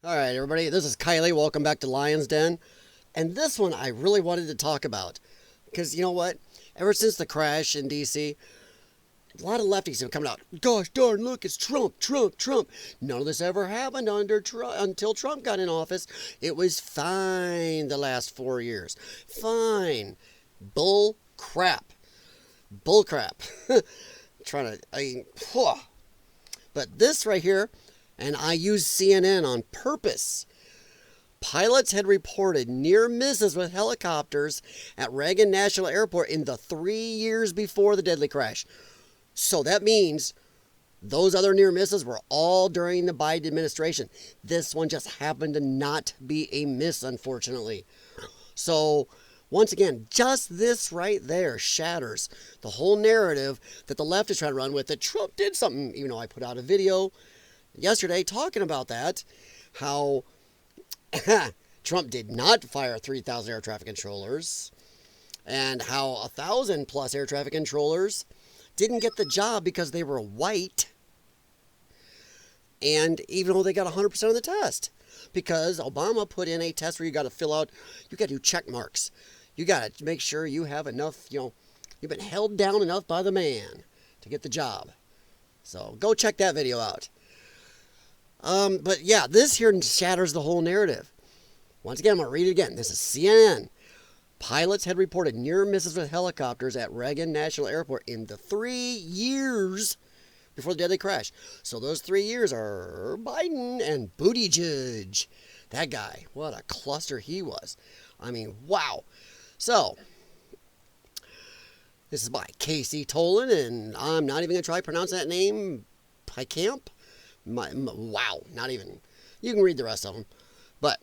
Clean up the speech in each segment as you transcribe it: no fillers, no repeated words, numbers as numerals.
All right, everybody, this is Kylie. Welcome back to Lion's Den. And this one I really wanted to talk about because you know what? Ever since the crash in D.C., a lot of lefties have come out. Gosh darn, look, it's Trump, Trump, Trump. None of this ever happened until Trump got in office. It was fine the last 4 years. Fine. Bull crap. Bull crap. But this right here, and I used CNN on purpose. Pilots had reported near misses with helicopters at Reagan National Airport in the 3 years before the deadly crash. So that means those other near misses were all during the Biden administration. This one just happened to not be a miss, unfortunately. So once again, just this right there shatters the whole narrative that the left is trying to run with, that Trump did something. Even though I put out a video yesterday talking about that, how Trump did not fire 3,000 air traffic controllers, and how 1,000 plus air traffic controllers didn't get the job because they were white, and even though they got 100% of the test, because Obama put in a test where you got to fill out, you got to do check marks. You got to make sure you have enough, you've been held down enough by the man to get the job. So go check that video out. But yeah, this here shatters the whole narrative. Once again, I'm going to read it again. This is CNN. Pilots had reported near misses with helicopters at Reagan National Airport in the 3 years before the deadly crash. So those 3 years are Biden and Buttigieg. That guy, what a cluster he was. I mean, wow. So, this is by Casey Tolan, and I'm not even going to try to pronounce that name. Picamp? Wow, not even. You can read the rest of them. But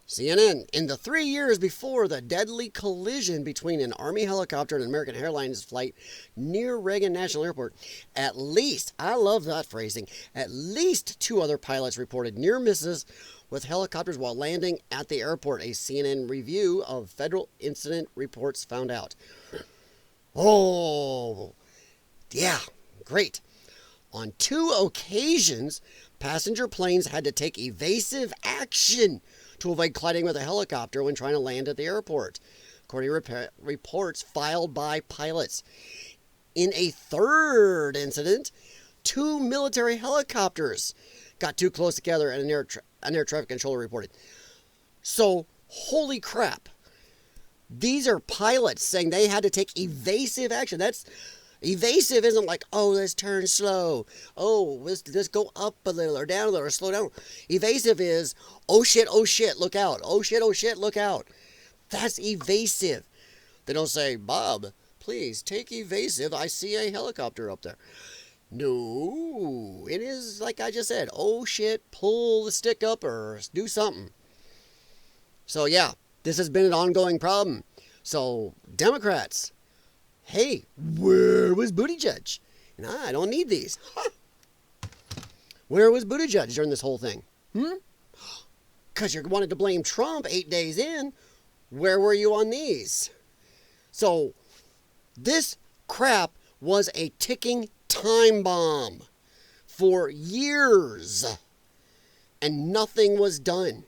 CNN, in the 3 years before the deadly collision between an Army helicopter and an American Airlines flight near Reagan National Airport, at least, I love that phrasing, at least 2 other pilots reported near misses with helicopters while landing at the airport, a CNN review of federal incident reports found out. Oh, yeah, great. On 2 occasions, passenger planes had to take evasive action to avoid colliding with a helicopter when trying to land at the airport, according to reports filed by pilots. In a 3rd incident, 2 military helicopters got too close together, and an air traffic controller reported. So, holy crap. These are pilots saying they had to take evasive action. Evasive isn't like, oh, let's turn slow. Oh, let's go up a little or down a little or slow down. Evasive is, oh shit, look out. Oh shit, look out. That's evasive. They don't say, Bob, please take evasive. I see a helicopter up there. No, it is like I just said, oh shit, pull the stick up or do something. So yeah, this has been an ongoing problem. So Democrats, hey, where was Buttigieg? I don't need these. Huh. Where was Buttigieg during this whole thing? Because you wanted to blame Trump 8 days in. Where were you on these? So, this crap was a ticking time bomb for years. And nothing was done.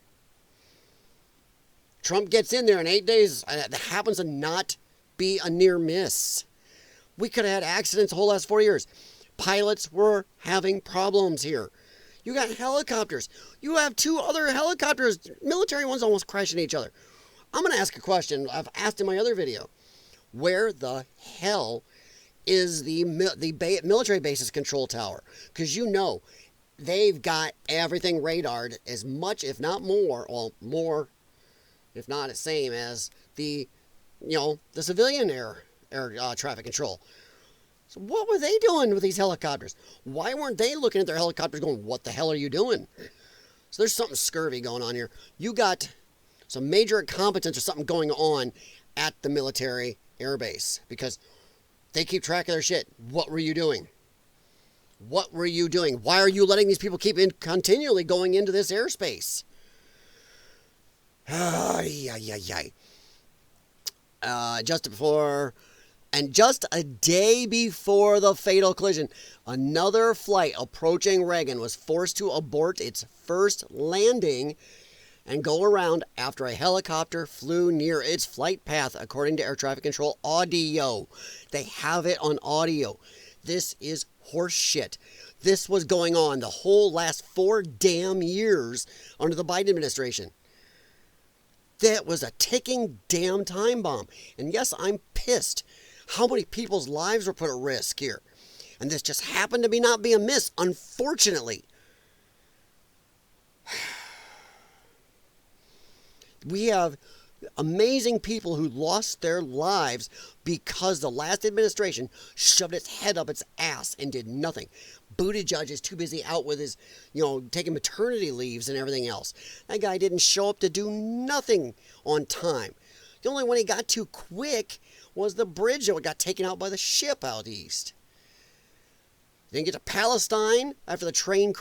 Trump gets in there in 8 days. That happens to not be a near miss. We could have had accidents the whole last 4 years. Pilots were having problems here. You got helicopters. You have 2 other helicopters, military ones, almost crashing each other. I'm going to ask a question I've asked in my other video. Where the hell is the military bases control tower? Because they've got everything radared as much, if not more, well, more, if not the same as the civilian air traffic control. So what were they doing with these helicopters? Why weren't they looking at their helicopters going, what the hell are you doing? So there's something scurvy going on here. You got some major incompetence or something going on at the military airbase because they keep track of their shit. What were you doing? What were you doing? Why are you letting these people keep continually going into this airspace? Just before And just a day before the fatal collision, another flight approaching Reagan was forced to abort its first landing and go around after a helicopter flew near its flight path, according to air traffic control audio. They have it on audio. This is horse shit. This was going on the whole last 4 damn years under the Biden administration. That was a ticking damn time bomb. And yes, I'm pissed. How many people's lives were put at risk here? And this just happened to not be a miss, unfortunately. We have amazing people who lost their lives because the last administration shoved its head up its ass and did nothing. Buttigieg is too busy out with his, taking maternity leaves and everything else. That guy didn't show up to do nothing on time. The only one he got to quick was the bridge that got taken out by the ship out east. Didn't get to Palestine after the train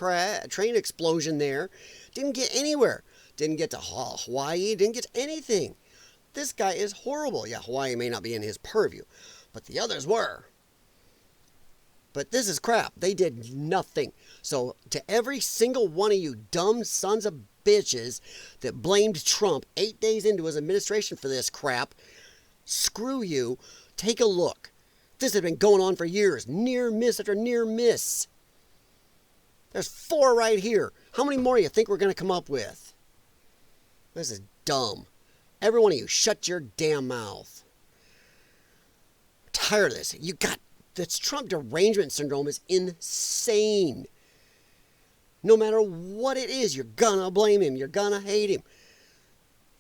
explosion there. Didn't get anywhere. Didn't get to Hawaii. Didn't get anything. This guy is horrible. Yeah, Hawaii may not be in his purview, but the others were. But this is crap. They did nothing. So to every single one of you dumb sons of bitches that blamed Trump 8 days into his administration for this crap, screw you. Take a look. This has been going on for years. Near miss after near miss. There's 4 right here. How many more do you think we're going to come up with? This is dumb. Every one of you, shut your damn mouth. I'm tired of this. This Trump derangement syndrome is insane. No matter what it is, you're gonna blame him. You're gonna hate him.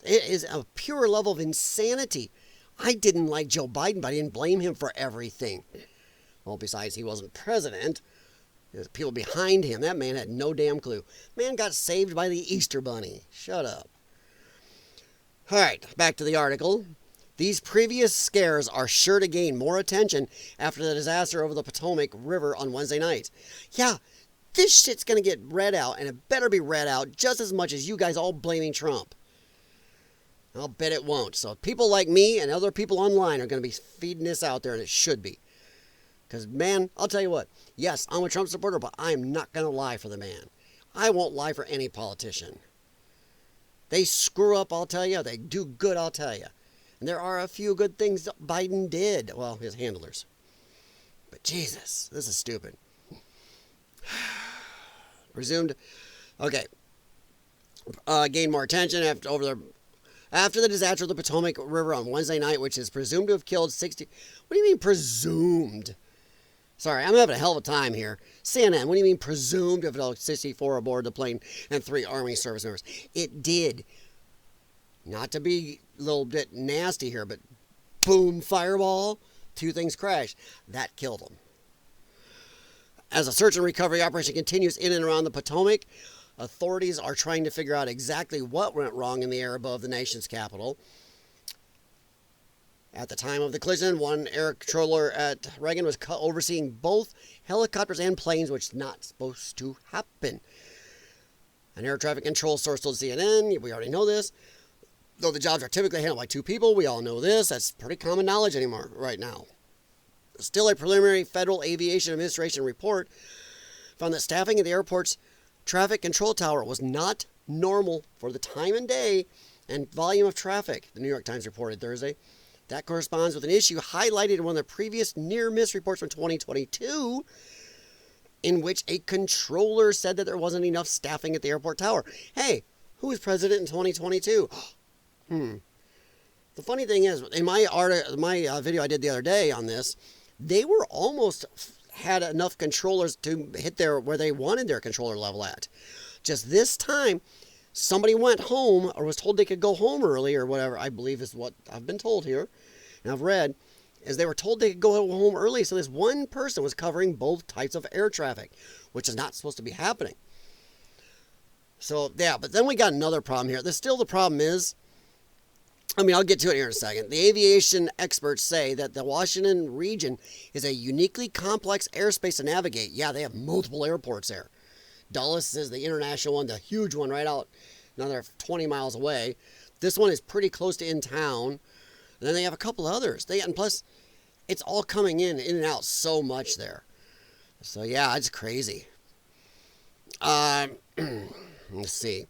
It is a pure level of insanity. I didn't like Joe Biden, but I didn't blame him for everything. Well, besides, he wasn't president. There's people behind him. That man had no damn clue. Man got saved by the Easter Bunny. Shut up. All right, back to the article. These previous scares are sure to gain more attention after the disaster over the Potomac River on Wednesday night. Yeah, this shit's going to get read out, and it better be read out just as much as you guys all blaming Trump. I'll bet it won't. So people like me and other people online are going to be feeding this out there, and it should be. Because, man, I'll tell you what. Yes, I'm a Trump supporter, but I'm not going to lie for the man. I won't lie for any politician. They screw up, I'll tell you. They do good, I'll tell you. And there are a few good things that Biden did. Well, his handlers. But Jesus, this is stupid. Presumed. Okay. Gained more attention after the disaster of the Potomac River on Wednesday night, which is presumed to have killed 60. What do you mean presumed? Sorry, I'm having a hell of a time here. CNN, what do you mean presumed to have killed 64 aboard the plane and 3 Army service members? It did. Not to be a little bit nasty here, but boom, fireball, 2 things crashed. That killed them. As a search and recovery operation continues in and around the Potomac, authorities are trying to figure out exactly what went wrong in the air above the nation's capital. At the time of the collision, one air controller at Reagan was overseeing both helicopters and planes, which is not supposed to happen. An air traffic control source told CNN, we already know this, though the jobs are typically handled by 2 people, we all know this, that's pretty common knowledge anymore right now. Still, a preliminary Federal Aviation Administration report found that staffing at the airport's traffic control tower was not normal for the time and day and volume of traffic, the New York Times reported Thursday. That corresponds with an issue highlighted in one of the previous near-miss reports from 2022, in which a controller said that there wasn't enough staffing at the airport tower. Hey, who was president in 2022? The funny thing is, in my video I did the other day on this, they were almost had enough controllers to hit where they wanted their controller level at. Just this time, somebody went home or was told they could go home early or whatever, I believe is what I've been told here, and I've read, is they were told they could go home early, so this one person was covering both types of air traffic, which is not supposed to be happening. So, yeah, but then we got another problem here. The problem is, I'll get to it here in a second. The aviation experts say that the Washington region is a uniquely complex airspace to navigate. Yeah, they have multiple airports there. Dulles is the international one, the huge one right out another 20 miles away. This one is pretty close to in town. And then they have a couple others. And plus, It's all coming in and out so much there. So yeah, it's crazy. Uh, let's see.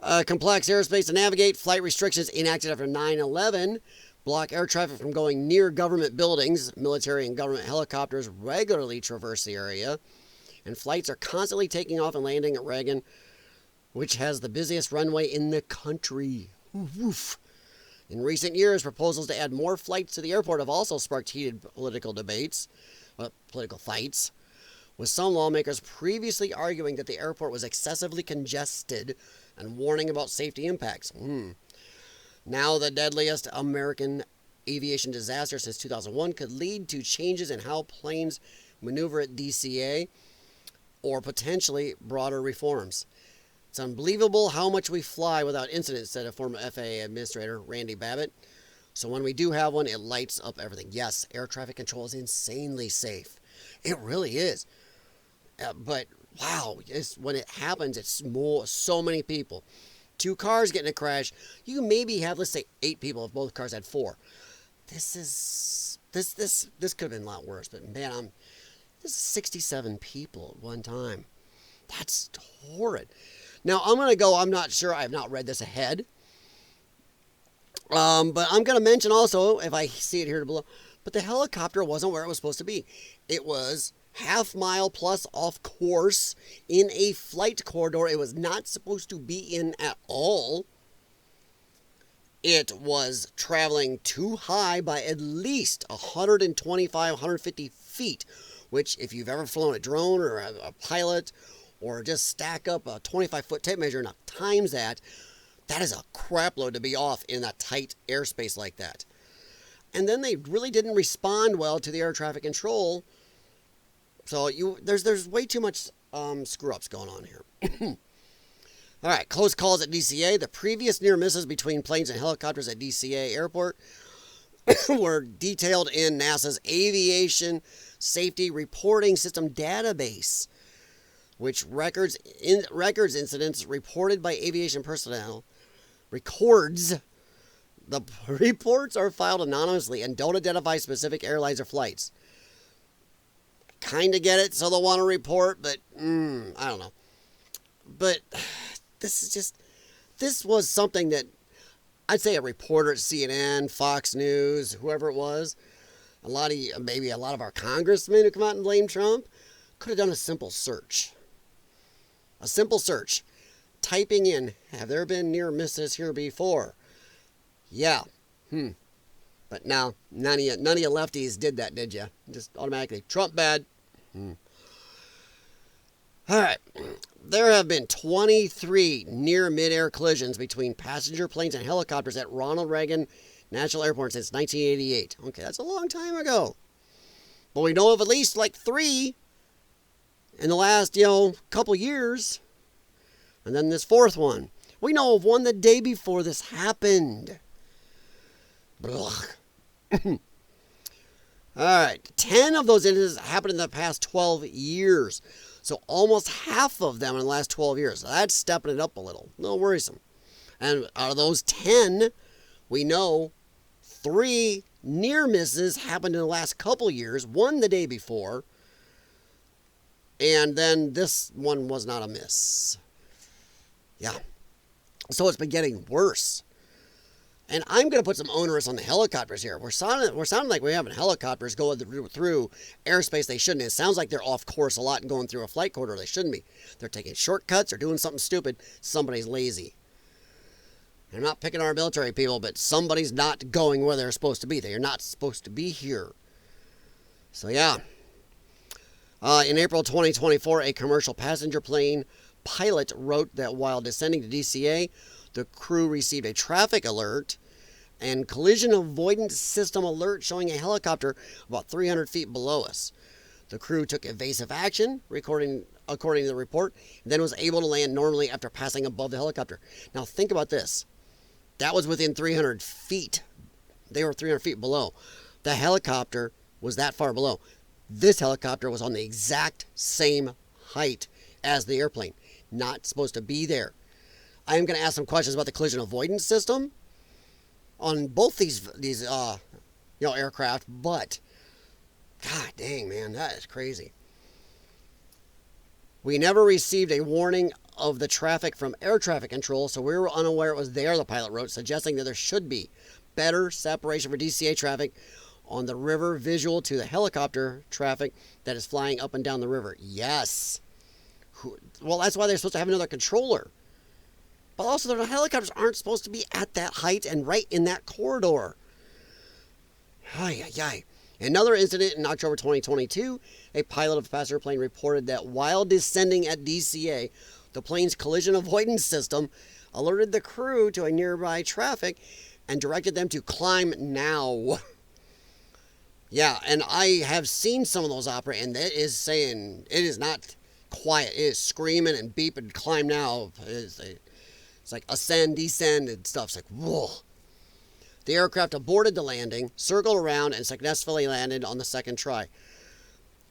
Complex airspace to navigate. Flight restrictions enacted after 9/11 block air traffic from going near government buildings. Military and government helicopters regularly traverse the area, and flights are constantly taking off and landing at Reagan, which has the busiest runway in the country. Woof. In recent years, proposals to add more flights to the airport have also sparked heated political debates, political fights, with some lawmakers previously arguing that the airport was excessively congested and warning about safety impacts. Now, the deadliest American aviation disaster since 2001 could lead to changes in how planes maneuver at DCA or potentially broader reforms. It's unbelievable how much we fly without incident, said a former FAA administrator, Randy Babbitt. So when we do have one, it lights up everything. Yes, air traffic control is insanely safe. It really is. But wow, when it happens, it's so many people. 2 cars get in a crash. You maybe have, let's say, 8 people if both cars had 4. This could have been a lot worse. But man, this is 67 people at one time. That's horrid. Now I'm not sure. I have not read this ahead. But I'm going to mention also, if I see it here below, but the helicopter wasn't where it was supposed to be. It was half-mile plus off course in a flight corridor it was not supposed to be in at all. It was traveling too high by at least 125, 150 feet, which if you've ever flown a drone or a pilot or just stack up a 25-foot tape measure and times that, that is a crap load to be off in a tight airspace like that. And then they really didn't respond well to the air traffic control. So there's way too much screw-ups going on here. All right, close calls at DCA. The previous near misses between planes and helicopters at DCA Airport were detailed in NASA's Aviation Safety Reporting System database, which records incidents reported by aviation personnel, records. The reports are filed anonymously and don't identify specific airlines or flights. Kind of get it, so they'll want to report, but I don't know. But this was something that I'd say a reporter at CNN, Fox News, whoever it was, maybe a lot of our congressmen who come out and blame Trump, could have done a simple search. A simple search. Typing in, have there been near misses here before? Yeah. But no, none of you lefties did that, did you? Just automatically, Trump bad. All right. There have been 23 near mid-air collisions between passenger planes and helicopters at Ronald Reagan National Airport since 1988. Okay, that's a long time ago. But we know of at least like 3 in the last, couple years. And then this 4th one. We know of one the day before this happened. All right, 10 of those incidents happened in the past 12 years. So almost half of them in the last 12 years. So that's stepping it up a little worrisome. And out of those 10, we know 3 near misses happened in the last couple years. 1 the day before. And then this one was not a miss. Yeah. So it's been getting worse. And I'm going to put some onerous on the helicopters here. We're sounding like we're having helicopters going through airspace they shouldn't. It sounds like they're off course a lot and going through a flight corridor they shouldn't be. They're taking shortcuts or doing something stupid. Somebody's lazy. I'm not picking our military people, but somebody's not going where they're supposed to be. They are not supposed to be here. So yeah. In April 2024, a commercial passenger plane pilot wrote that while descending to DCA, the crew received a traffic alert and collision avoidance system alert showing a helicopter about 300 feet below us. The crew took evasive action, according to the report, and then was able to land normally after passing above the helicopter. Now think about this. That was within 300 feet. They were 300 feet below. The helicopter was that far below. This helicopter was on the exact same height as the airplane. Not supposed to be there. I am going to ask some questions about the collision avoidance system on both these aircraft, but god dang, man, that is crazy. We never received a warning of the traffic from air traffic control, so we were unaware it was there, the pilot wrote, suggesting that there should be better separation for DCA traffic on the river visual to the helicopter traffic that is flying up and down the river. Yes. Well, that's why they're supposed to have another controller. But also, the helicopters aren't supposed to be at that height and right in that corridor. Ay, ay, ay. Another incident in October 2022, a pilot of a passenger plane reported that while descending at DCA, the plane's collision avoidance system alerted the crew to a nearby traffic and directed them to climb now. Yeah, and I have seen some of those operate, and it is saying, it is not quiet. It is screaming and beeping, climb now. It's like ascend, descend, and stuff. It's like, whoa. The aircraft aborted the landing, circled around, and successfully landed on the second try.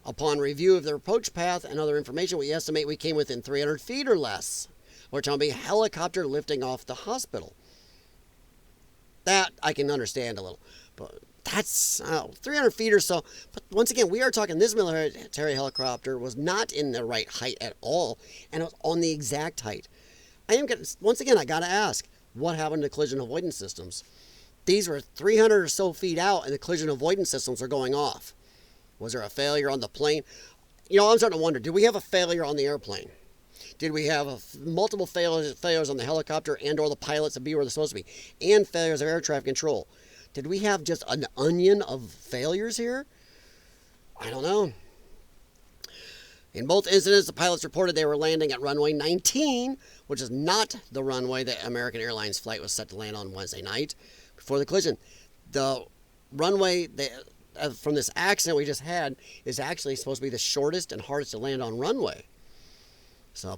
Upon review of the approach path and other information, we estimate we came within 300 feet or less. We're talking about a helicopter lifting off the hospital. That I can understand a little. But that's 300 feet or so. But once again, we are talking this military helicopter was not in the right height at all, and it was on the exact height. Once again, I got to ask, what happened to collision avoidance systems? These were 300 or so feet out, and the collision avoidance systems are going off. Was there a failure on the plane? I'm starting to wonder, did we have a failure on the airplane? Did we have multiple failures on the helicopter and or the pilots to be where they're supposed to be? And failures of air traffic control? Did we have just an onion of failures here? I don't know. In both incidents, the pilots reported they were landing at runway 19, which is not the runway that American Airlines flight was set to land on Wednesday night. Before the collision, the runway from this accident we just had is actually supposed to be the shortest and hardest to land on runway. So,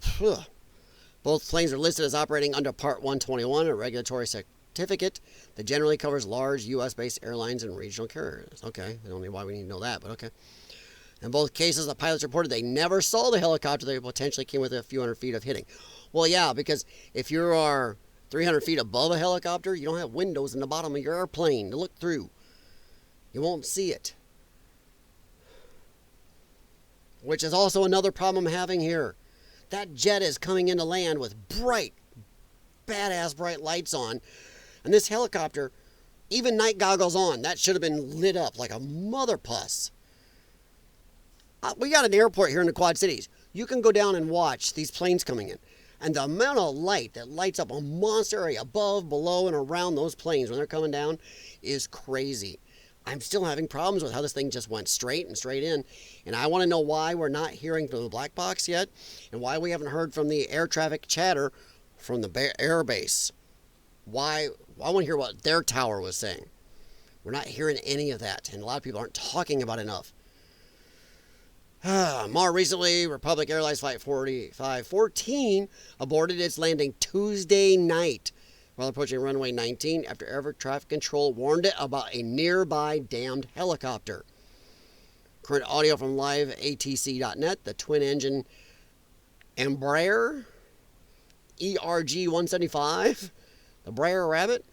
both planes are listed as operating under Part 121, a regulatory certificate that generally covers large U.S.-based airlines and regional carriers. Okay, I don't know why we need to know that, but okay. In both cases, the pilots reported they never saw the helicopter they potentially came within a few hundred feet of hitting. Well, yeah, because if you are 300 feet above a helicopter, you don't have windows in the bottom of your airplane to look through. You won't see it. Which is also another problem I'm having here. That jet is coming into land with badass bright lights on. And this helicopter, even night goggles on, that should have been lit up like a mother puss. We got an airport here in the Quad Cities. You can go down and watch these planes coming in. And the amount of light that lights up a monster area above, below, and around those planes when they're coming down is crazy. I'm still having problems with how this thing just went straight in. And I want to know why we're not hearing from the black box yet, and why we haven't heard from the air traffic chatter from the air base. Why? I want to hear what their tower was saying. We're not hearing any of that, and a lot of people aren't talking about it enough. More recently, Republic Airlines Flight 4514 aborted its landing Tuesday night while approaching runway 19 after air traffic control warned it about a nearby damned helicopter. Current audio from liveatc.net, the twin-engine Embraer ERG-175, the Breyer Rabbit,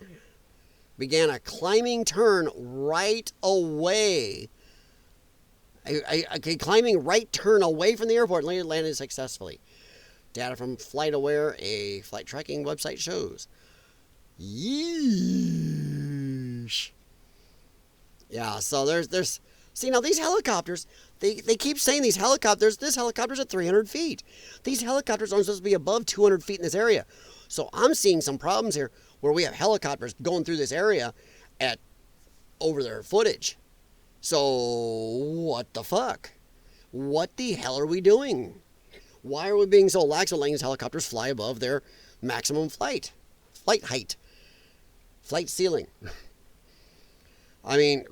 began a climbing turn right away. A climbing right turn away from the airport and landed successfully. Data from FlightAware, a flight tracking website, shows. Yeesh. Yeah, so there's see, now these helicopters, they keep saying this helicopter's at 300 feet. These helicopters aren't supposed to be above 200 feet in this area. So I'm seeing some problems here where we have helicopters going through this area at over their footage. So, what the fuck? What the hell are we doing? Why are we being so lax on letting these helicopters fly above their maximum flight height, flight ceiling? I mean,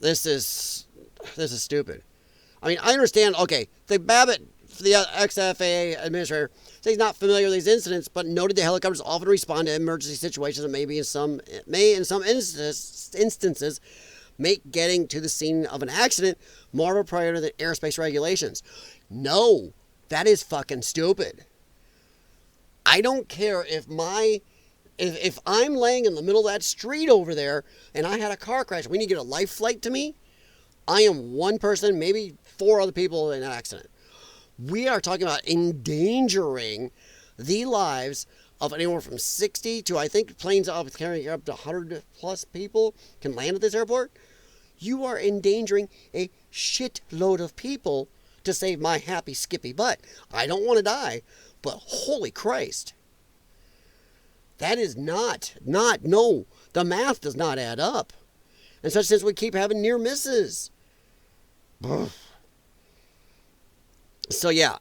this is stupid. I mean, I understand, okay, the Babbitt, the ex-FAA administrator, says he's not familiar with these incidents, but noted the helicopters often respond to emergency situations and may in some instances make getting to the scene of an accident more of a priority than airspace regulations. No, that is fucking stupid. I don't care if my If I'm laying in the middle of that street over there and I had a car crash, we need to get a life flight to me, I am one person, maybe 4 other people in an accident. We are talking about endangering the lives of anywhere from 60 to, I think, planes up carrying up to 100 plus people can land at this airport. You are endangering a shitload of people to save my happy skippy butt. I don't want to die, but holy Christ. That is no. The math does not add up. And such since we keep having near misses. So yeah,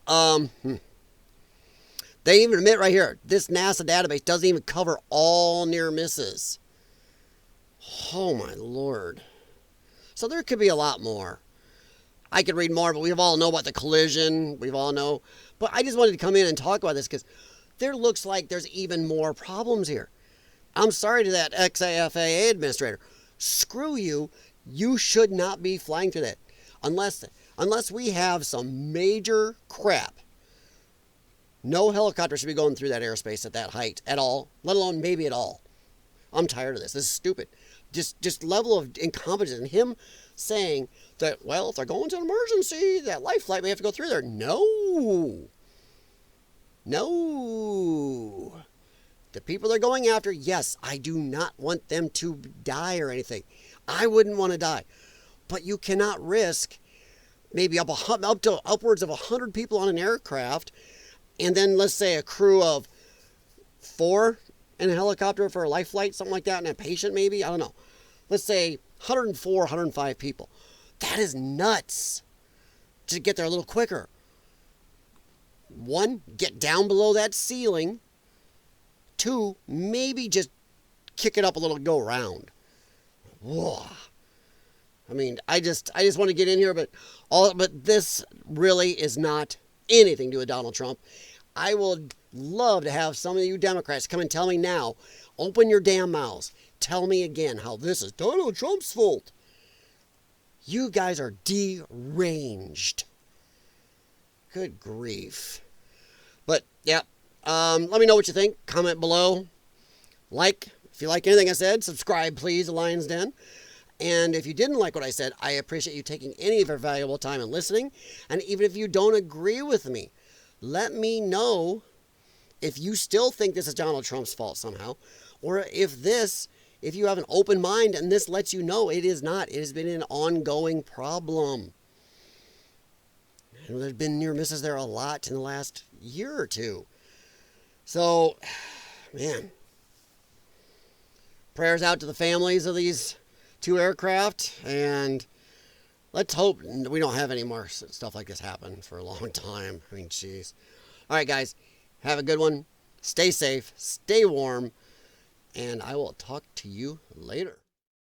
they even admit right here, this NASA database doesn't even cover all near misses. Oh my Lord. So there could be a lot more. I could read more, but we all know about the collision. We all know. But I just wanted to come in and talk about this because there looks like there's even more problems here. I'm sorry to that ex-FAA administrator. Screw you. You should not be flying through that. Unless we have some major crap. No helicopter should be going through that airspace at that height at all, let alone maybe at all. I'm tired of this. This is stupid. Just level of incompetence. And him saying that, well, if they're going to an emergency, that life flight may have to go through there. No. The people they're going after, yes, I do not want them to die or anything. I wouldn't want to die. But you cannot risk maybe up to upwards of 100 people on an aircraft, and then let's say a crew of 4 in a helicopter for a life flight, something like that, and a patient maybe, I don't know. Let's say 104, 105 people. That is nuts. To get there a little quicker. 1, get down below that ceiling. 2, maybe just kick it up a little and go around. Whoa. I mean, I just want to get in here, but this really is not anything to do with Donald Trump. I would love to have some of you Democrats come and tell me now, open your damn mouths. Tell me again how this is Donald Trump's fault. You guys are deranged. Good grief. But, yeah, let me know what you think. Comment below. If you like anything I said, subscribe, please, to Lion's Den. And if you didn't like what I said, I appreciate you taking any of your valuable time and listening. And even if you don't agree with me, let me know if you still think this is Donald Trump's fault somehow. Or if you have an open mind and this lets you know it is not. It has been an ongoing problem. And there's been near misses there a lot in the last year or two. So, man, prayers out to the families of these 2 aircraft, and let's hope we don't have any more stuff like this happen for a long time. I mean, jeez. All right, guys, have a good one. Stay safe, stay warm, and I will talk to you later.